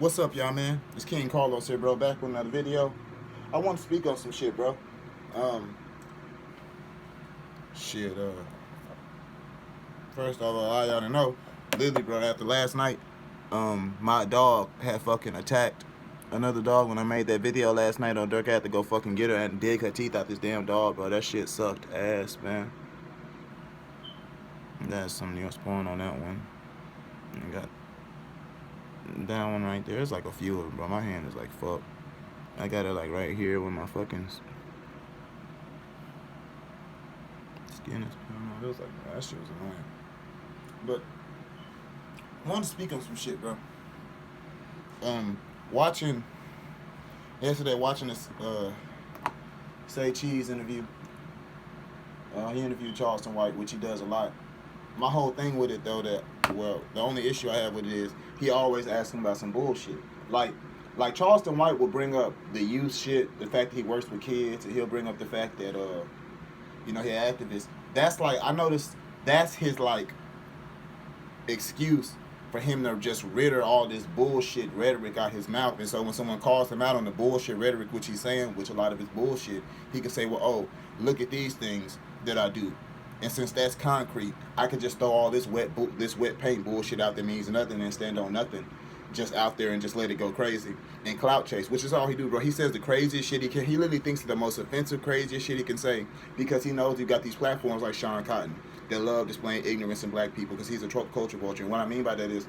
What's up, y'all, man? It's King Carlos here, bro. Back with another video. I want to speak on some shit, bro. Um, shit. First of all, I ought to know, literally, bro. After last night, my dog had fucking attacked another dog when I made that video last night on Dirk. I had to go fucking get her and dig her teeth out this damn dog, bro. That shit sucked ass, man. That's some Neosporin on that one. I got that one right there. There's like a few of them, bro. My hand is like fucked. I got it like right here with my fucking skin is peeling off. It was like, that shit was annoying. But I want to speak on some shit, bro. Watching this Say Cheese interview. He interviewed Charleston White, which he does a lot. My whole thing with it, though, the only issue I have with it is he always asks him about some bullshit. Like Charleston White will bring up the youth shit, the fact that he works with kids, and he'll bring up the fact that, he's an activist. That's like, I noticed that's his, like, excuse for him to just ritter all this bullshit rhetoric out his mouth. And so when someone calls him out on the bullshit rhetoric, which he's saying, which a lot of his bullshit, he can say, well, oh, look at these things that I do. And since that's concrete, I could just throw all this wet paint bullshit out that means nothing and stand on nothing, just out there and just let it go crazy and clout chase, which is all he do, bro. He says the craziest shit he can. He literally thinks of the most offensive, craziest shit he can say because he knows you got these platforms like Sean Cotton that love displaying ignorance in black people because he's a culture vulture. And what I mean by that is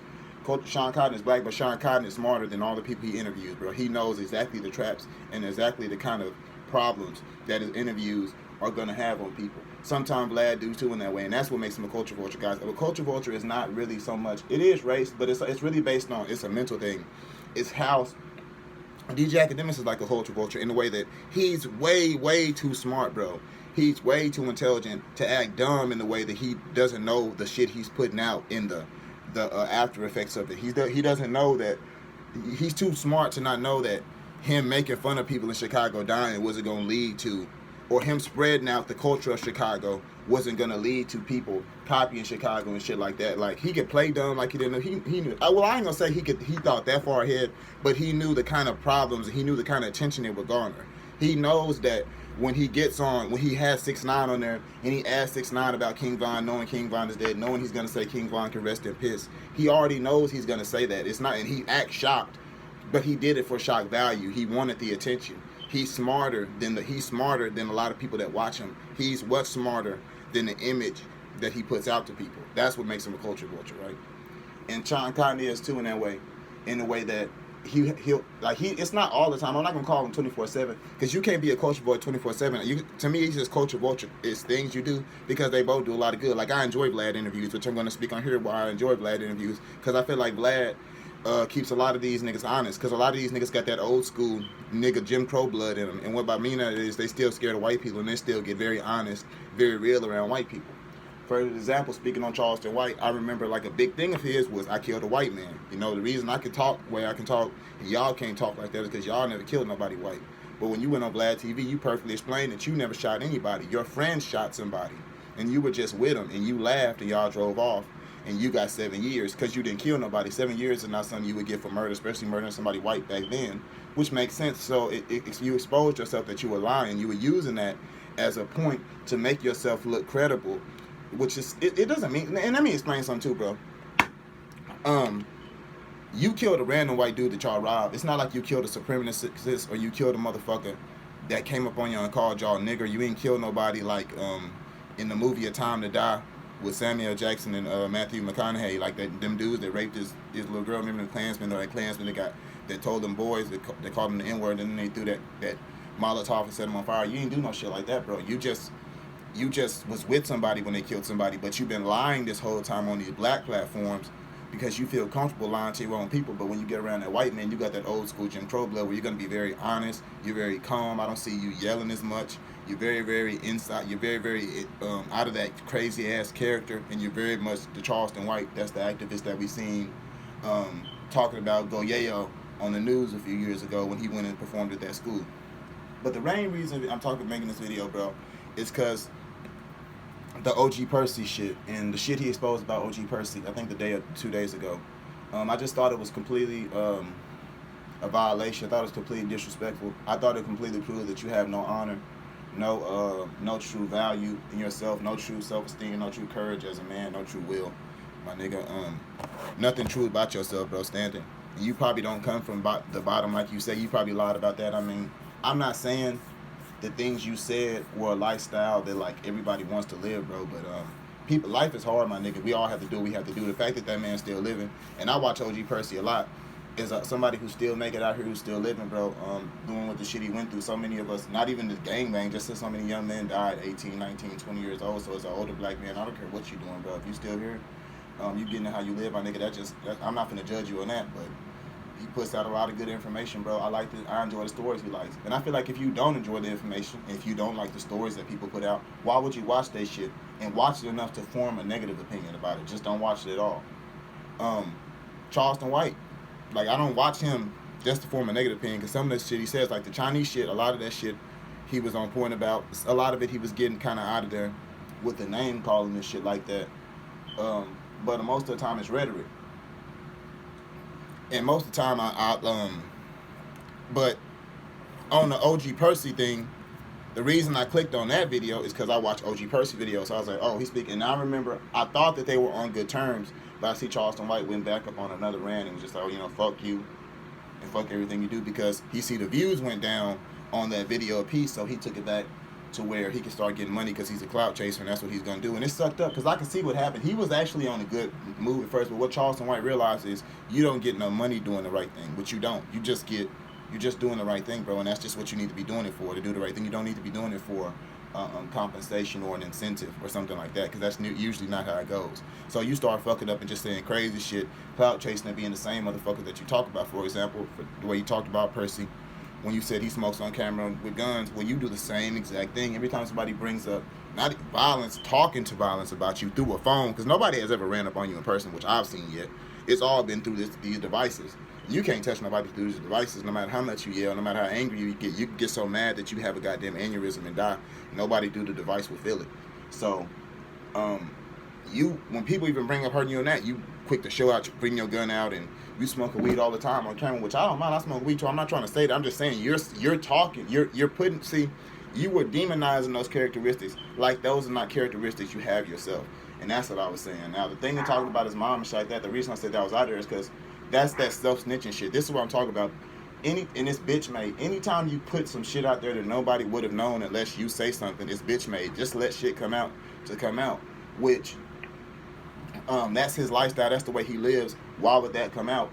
Sean Cotton is black, but Sean Cotton is smarter than all the people he interviews, bro. He knows exactly the traps and exactly the kind of problems that his interviews are going to have on people. Sometimes Vlad do too in that way, and that's what makes him a culture vulture, guys. A culture vulture is not really so much, it is race, but it's really based on, it's a mental thing. It's how DJ Academics is like a culture vulture in the way that he's way too smart, bro. He's way too intelligent to act dumb in the way that he doesn't know the shit he's putting out in the after effects of it. He doesn't know that, he's too smart to not know that him making fun of people in Chicago dying wasn't going to lead to, or him spreading out the culture of Chicago wasn't going to lead to people copying Chicago and shit like that. Like, he could play dumb like he didn't know. He knew. Well, I ain't going to say he thought that far ahead, but he knew the kind of problems and he knew the kind of attention it would garner. He knows that when he has 6ix9ine on there and he asks 6ix9ine about King Von, knowing King Von is dead, knowing he's going to say King Von can rest in peace, he already knows he's going to say that. It's not, and he acts shocked, but he did it for shock value. He wanted the attention. He's smarter than a lot of people that watch him. He's much smarter than the image that he puts out to people. That's what makes him a culture vulture, right? And Sean Cotton is too in that way, in the way that it's not all the time. I'm not gonna call him 24/7 because you can't be a culture boy 24/7. To me, he's just culture vulture. It's things you do because they both do a lot of good. Like, I enjoy Vlad interviews, which I'm gonna speak on here. Why I enjoy Vlad interviews, because I feel like Vlad keeps a lot of these niggas honest, because a lot of these niggas got that old school nigga Jim Crow blood in them. And what I mean that is they still scared of white people and they still get very honest, very real around white people. For example, speaking on Charleston White, I remember like a big thing of his was I killed a white man. You know, the reason I can talk where I can talk and y'all can't talk like that is because y'all never killed nobody white. But when you went on Vlad TV, you perfectly explained that you never shot anybody. Your friend shot somebody and you were just with them and you laughed and y'all drove off. And you got 7 years because you didn't kill nobody. 7 years is not something you would get for murder, especially murdering somebody white back then, which makes sense. So you exposed yourself that you were lying. You were using that as a point to make yourself look credible, which is, it doesn't mean, and let me explain something too, bro. You killed a random white dude that y'all robbed. It's not like you killed a supremacist or you killed a motherfucker that came up on you and called y'all nigger. You ain't killed nobody like in the movie A Time to Die with Samuel Jackson and Matthew McConaughey, like them dudes that raped his little girl. Remember the Klansmen, or that Klansman that told them boys that called them the N-word, and then they threw that Molotov and set them on fire. You ain't do no shit like that, bro. You just was with somebody when they killed somebody, but you've been lying this whole time on these black platforms because you feel comfortable lying to your own people. But when you get around that white man, you got that old school Jim Crow blood where you're gonna be very honest. You're very calm. I don't see you yelling as much. You're very inside. You're very out of that crazy ass character, and you're very much the Charleston White. That's the activist that we seen talking about Goyeo on the news a few years ago when he went and performed at that school. But the main reason I'm making this video, bro, is because the OG Percy shit and the shit he exposed about OG Percy, I think 2 days ago. I just thought it was completely a violation. I thought it was completely disrespectful. I thought it completely proved that you have no honor, no true value in yourself, no true self-esteem, no true courage as a man, no true will, my nigga. Nothing true about yourself, bro. Standing. You probably don't come from the bottom like you say. You probably lied about that. I mean, I'm not saying the things you said were a lifestyle that like everybody wants to live, bro. But people, life is hard, my nigga. We all have to do what we have to do. The fact that that man's still living, and I watch OG Percy a lot, is somebody who still make it out here, who's still living, bro. Doing what the shit he went through. So many of us, not even the gangbang, just so many young men died 18, 19, 20 years old. So as an older black man, I don't care what you doing, bro. If you still here, you getting how you live, my nigga. I'm not gonna judge you on that, but he puts out a lot of good information, bro. I enjoy the stories he likes. And I feel like if you don't enjoy the information, if you don't like the stories that people put out, why would you watch that shit and watch it enough to form a negative opinion about it? Just don't watch it at all. Charleston White, like, I don't watch him just to form a negative opinion, because some of the shit he says, like the Chinese shit, a lot of that shit he was on point about. A lot of it he was getting kind of out of there with the name calling and shit like that. But most of the time it's rhetoric. And most of the time but on the OG Percy thing, the reason I clicked on that video is because I watch OG Percy videos. So I was like, oh, he's speaking. And I remember, I thought that they were on good terms, but I see Charleston White went back up on another rant and was just like, oh, fuck you and fuck everything you do, because he see the views went down on that video piece, so he took it back to where he can start getting money because he's a clout chaser and that's what he's going to do. And it sucked up because I can see what happened. He was actually on a good move at first, but what Charleston White realized is you don't get no money doing the right thing, which you don't. You're just doing the right thing, bro, and that's just what you need to be doing it for, to do the right thing. You don't need to be doing it for compensation or an incentive or something like that, because that's usually not how it goes. So you start fucking up and just saying crazy shit, clout chasing, and being the same motherfucker that you talk about. For example, the way you talked about Percy, when you said he smokes on camera with guns, well, you do the same exact thing. Every time somebody brings up not violence, talking to violence about you through a phone, because nobody has ever ran up on you in person, which I've seen yet. It's all been through these devices. You can't touch nobody through these devices, no matter how much you yell, no matter how angry you get. You can get so mad that you have a goddamn aneurysm and die. Nobody through the device will feel it. So, when people even bring up hurting you on that, you quick to show out, bring your gun out, and you smoke a weed all the time on camera, which I don't mind. I smoke weed too. I'm not trying to say that. I'm just saying you're talking. You're putting. See, you were demonizing those characteristics like those are not characteristics you have yourself, and that's what I was saying. Now the thing they talked about his mom and shit like that. The reason I said that was out there is because that's that self-snitching shit. This is what I'm talking about. And it's bitch made. Anytime you put some shit out there that nobody would have known unless you say something, it's bitch made. Just let shit come out to come out. Which that's his lifestyle. That's the way he lives. Why would that come out?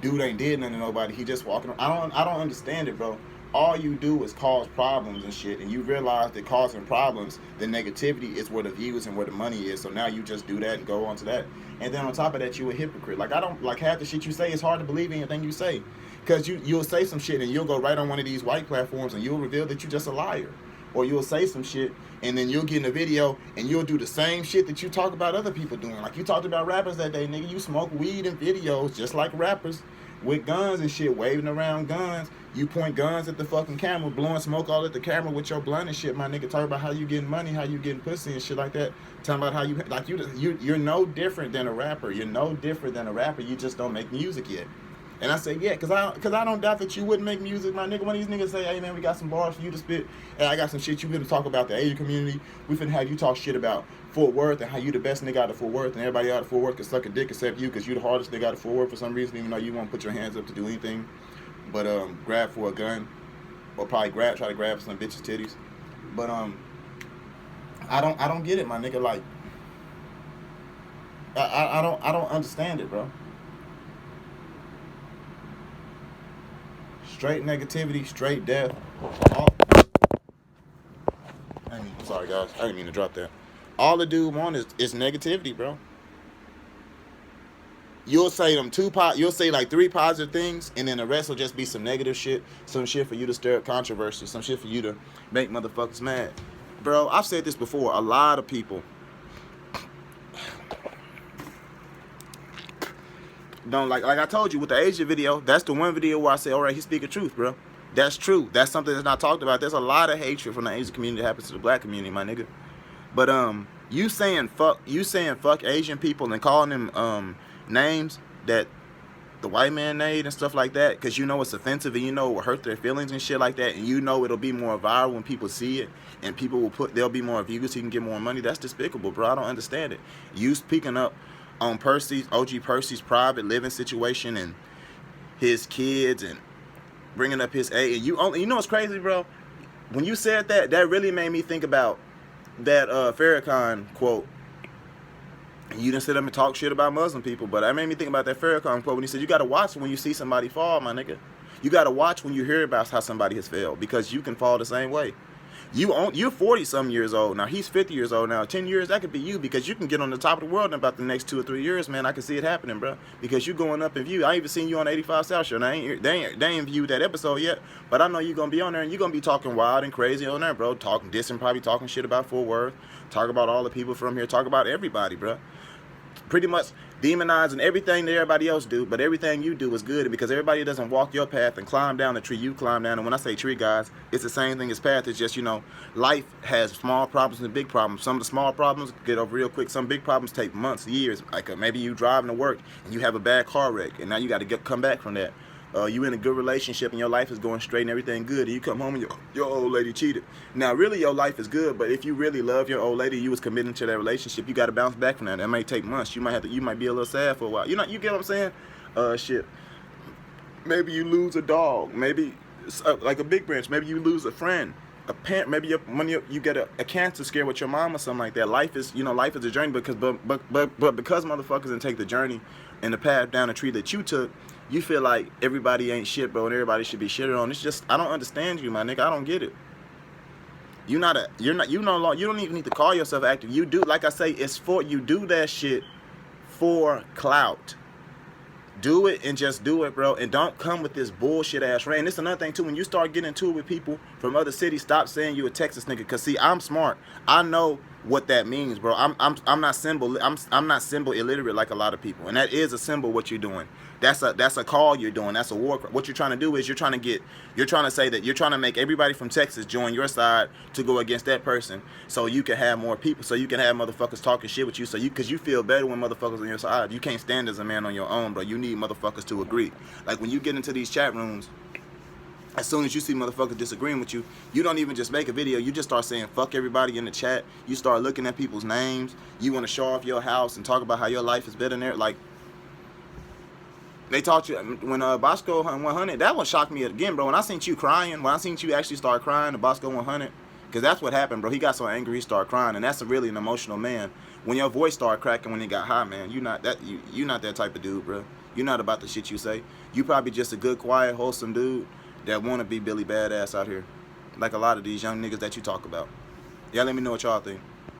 Dude ain't did nothing to nobody. He just walking around. I don't understand it, bro. All you do is cause problems and shit, and you realize that causing problems, the negativity is where the views and where the money is. So now you just do that and go on to that. And then on top of that, you a hypocrite. Like, I don't, like, half the shit you say, it's hard to believe anything you say. Because you'll say some shit and you'll go right on one of these white platforms and you'll reveal that you're just a liar. Or you'll say some shit and then you'll get in a video and you'll do the same shit that you talk about other people doing. Like, you talked about rappers that day, nigga. You smoke weed in videos just like rappers with guns and shit, waving around guns. You point guns at the fucking camera, blowing smoke all at the camera with your blunt and shit, my nigga. Talk about how you getting money, how you getting pussy and shit like that. Talking about how you, like, you're no different than a rapper. You're no different than a rapper. You just don't make music yet. And I say, yeah, because I don't doubt that you wouldn't make music, my nigga. When these niggas say, hey, man, we got some bars for you to spit, and I got some shit you finna talk about the Asian community, we finna have you talk shit about Fort Worth and how you the best nigga out of Fort Worth, and everybody out of Fort Worth can suck a dick except you because you the hardest nigga out of Fort Worth for some reason, even though you won't put your hands up to do anything but grab for a gun or probably try to grab some bitch's titties. But I don't get it, my nigga. Like, I don't understand it, bro. Straight negativity, straight death. I'm sorry, guys. I didn't mean to drop that. All the dude want is negativity, bro. You'll say you'll say like 3 positive things, and then the rest will just be some negative shit, some shit for you to stir up controversy, some shit for you to make motherfuckers mad. Bro, I've said this before. A lot of people don't like I told you with the Asian video, that's the one video where I say, all right, he's speaking truth, bro. That's true. That's something that's not talked about. There's a lot of hatred from the Asian community that happens to the black community, my nigga. But you saying fuck Asian people and calling them names that the white man made and stuff like that, because you know it's offensive and you know it will hurt their feelings and shit like that, and you know it'll be more viral when people see it, and people will there'll be more views, so you can get more money. That's despicable, bro. I don't understand it. You speaking up on OG Percy's private living situation and his kids, and bringing up his and you know what's crazy, bro? When you said that, that really made me think about that Farrakhan quote. You didn't sit up and talk shit about Muslim people, but that made me think about that Farrakhan quote when he said, you got to watch when you see somebody fall, my nigga. You got to watch when you hear about how somebody has failed, because you can fall the same way. You're 40-some years old now. He's 50 years old now. 10 years, that could be you, because you can get on the top of the world in about the next 2 or 3 years, man. I can see it happening, bro, because you going up in view. I ain't even seen you on 85 South Show. Now, they ain't viewed that episode yet, but I know you're going to be on there, and you're going to be talking wild and crazy on there, bro. Probably talking shit about Fort Worth. Talk about all the people from here. Talk about everybody, bro. Pretty much demonizing everything that everybody else do, but everything you do is good, because everybody doesn't walk your path and climb down the tree you climb down. And when I say tree, guys, it's the same thing as path. It's just, you know, life has small problems and big problems. Some of the small problems get over real quick. Some big problems take months, years. Like maybe you driving to work and you have a bad car wreck, and now you got to come back from that. You in a good relationship and your life is going straight and everything good, and you come home and your old lady cheated. Now, really, your life is good, but if you really love your old lady, you was committing to that relationship, you got to bounce back from that. That may take months. You might be a little sad for a while. You get what I'm saying? Shit. Maybe you lose a dog. Maybe like a big branch. Maybe you lose a friend, a parent. Maybe you get a cancer scare with your mom or something like that. Life is a journey, because because motherfuckers didn't take the journey and the path down the tree that you took. You feel like everybody ain't shit, bro, and everybody should be shitted on. It's just, I don't understand you, my nigga. I don't get it. You don't even need to call yourself active. You do, like I say, you do that shit for clout. Do it and just do it, bro. And don't come with this bullshit ass rant. This is another thing too. When you start getting into it with people from other cities, stop saying you a Texas nigga. Cause see, I'm smart. I know what that means, bro. I'm not symbol illiterate like a lot of people. And that is a symbol what you're doing. That's a call you're doing. That's a war. What you're trying to do is you're trying to say that you're trying to make everybody from Texas join your side to go against that person, so you can have more people, so you can have motherfuckers talking shit with you, because you feel better when motherfuckers on your side. You can't stand as a man on your own, bro. You need motherfuckers to agree. Like when you get into these chat rooms, as soon as you see motherfuckers disagreeing with you, you don't even just make a video. You just start saying fuck everybody in the chat. You start looking at people's names. You want to show off your house and talk about how your life is better than theirs. Like, they taught you when Bosco 100. That one shocked me again, bro. When I seen you crying, when I seen you actually start crying, the Bosco 100, because that's what happened, bro. He got so angry he started crying, and that's really an emotional man. When your voice started cracking when he got high, man, you're not that type of dude, bro. You're not about the shit you say. You probably just a good, quiet, wholesome dude that want to be Billy Badass out here, like a lot of these young niggas that you talk about. Y'all let me know what y'all think.